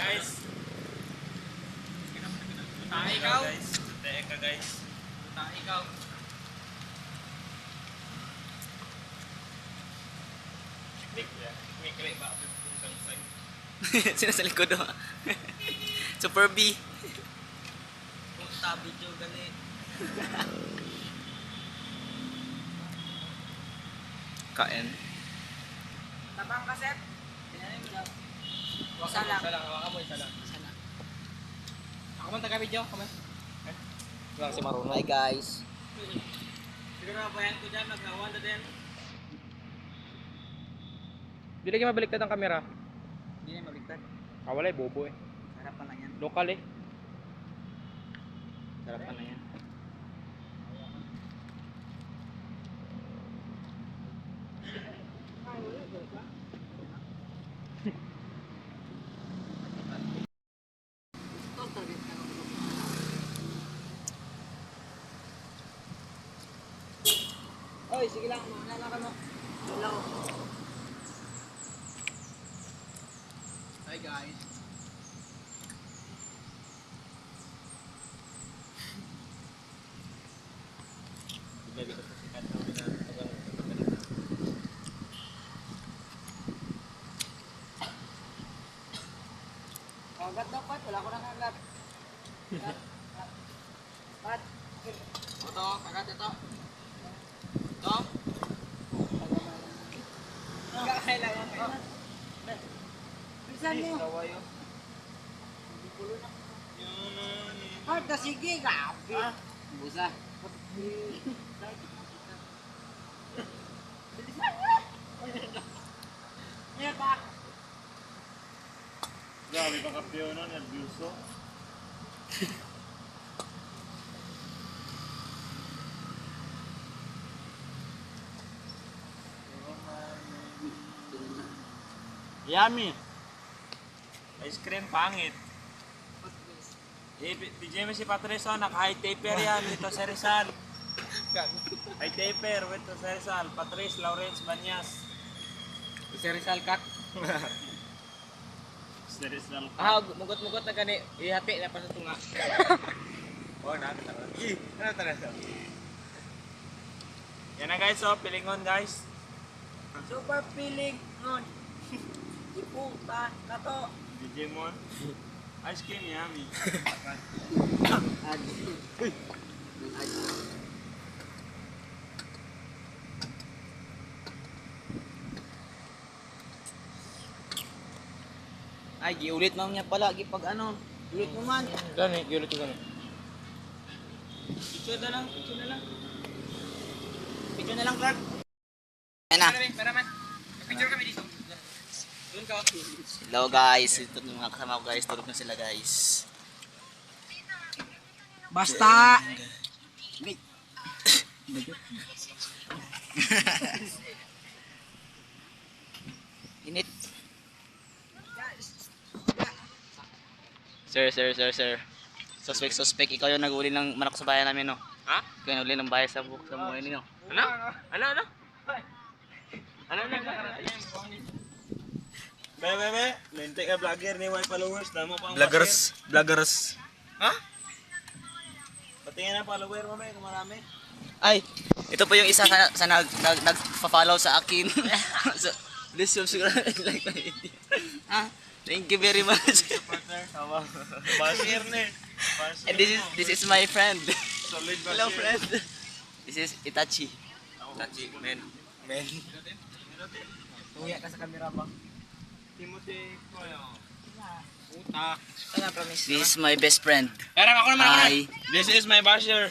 Guys. Tae ikaw. Guys. Tae ka guys. Tae ikaw. Miklik ba? Tungkang sa'yo. Sino sa likod mo? Super B. Punta video gali. Kain. Tabang kaset. Tinanin mo daw. Isa lang. Hawakan mo isa lang. Isa lang. Ako man taga video, ako man. Lang si Marunong. Hi guys. Siguro na bayan ko dyan, naghawan na din. Hindi lagi mabaliktad ang kamera. Hindi na maligtad. Kawalay, bobo eh. Harapan lang yan. Lokal eh. Sarapan na yan. Oy, sige lang, mauna ka mo. Wala ko. Hi guys. Hindi ko sa sikat na pinatagal. Kagat daw pat, wala ko nang kagat. Pat. Ito, kagat ito. Ito. Kailangan mo. Bisan mo. Harta sige, gabi. Busa. Bilisan mo. Iya pa. Grabe pa kapyo nun, nervyoso. Yummy. Ice cream pangit. DJ mo si Patricio, naka-high taper yan dito sa Rizal. High taper dito sa Rizal. Patrice Lawrence Banyas. Isa Rizal cut. Sa Rizal. Ah, mugot-mugot na gani. Ihati na pa sa tunga. Oh, nakakatawa. Ano talaga? Yan na guys, oh, pilingon guys. Super feeling on. Iputa na to. DJ Mon. Ice cream yummy. Ay, giulit mo niya pala. Pag ano. Ulit mo man. Gani, ulit ko gani. Picture na lang, picture na lang. Picture na lang, Clark. Ayan na. Para man. Picture kami dito. Doon ka. Hello guys. Ito yung mga kasama ko guys. Tulog na sila guys. Basta. Init. Sir. Suspect. Ikaw yung nag-uli ng manok sa bayan namin, no? Ha? Ikaw yung nag-uli ng bayan sa buhay ninyo. Ano? Ano? Be. Lintik ka vlogger ni white followers. Damo pa ang Vloggers. Ha? Patingin ang follower mo, kung marami. Ay, ito po yung isa sa nagpa-follow sa akin. So, please subscribe and like my video. Ah, thank you very much. Partner, tawa. Basir ni. And this is my friend. Solid basir. Hello friend. This is Itachi. Itachi, men. Tuya ka sa camera ba? Timothy Koyo. Utak. Kaya promise. This is my best friend. Pero ako naman. Hi. This is my basher.